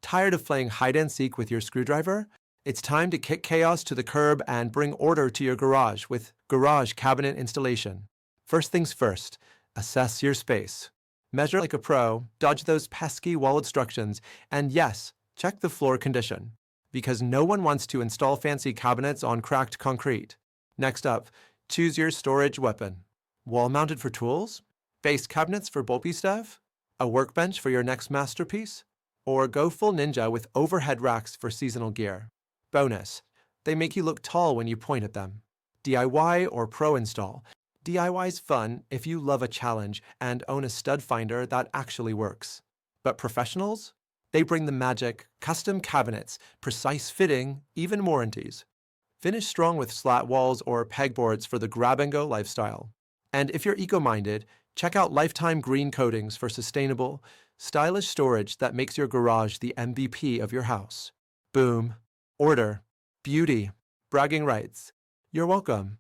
Tired of playing hide and seek with your screwdriver? It's time to kick chaos to the curb and bring order to your garage with garage cabinet installation. First things first, assess your space. Measure like a pro, dodge those pesky wall obstructions, and yes, check the floor condition, because no one wants to install fancy cabinets on cracked concrete. Next up, choose your storage weapon. Wall-mounted for tools? Base cabinets for bulky stuff? A workbench for your next masterpiece? Or go full ninja with overhead racks for seasonal gear. Bonus, they make you look tall when you point at them. DIY or pro install? DIY's fun if you love a challenge and own a stud finder that actually works. But professionals? They bring the magic, custom cabinets, precise fitting, even warranties. Finish strong with slat walls or pegboards for the grab-and-go lifestyle. And if you're eco-minded, check out lifetime green coatings for sustainable, stylish storage that makes your garage the MVP of your house. Boom. Order. Beauty. Bragging rights. You're welcome.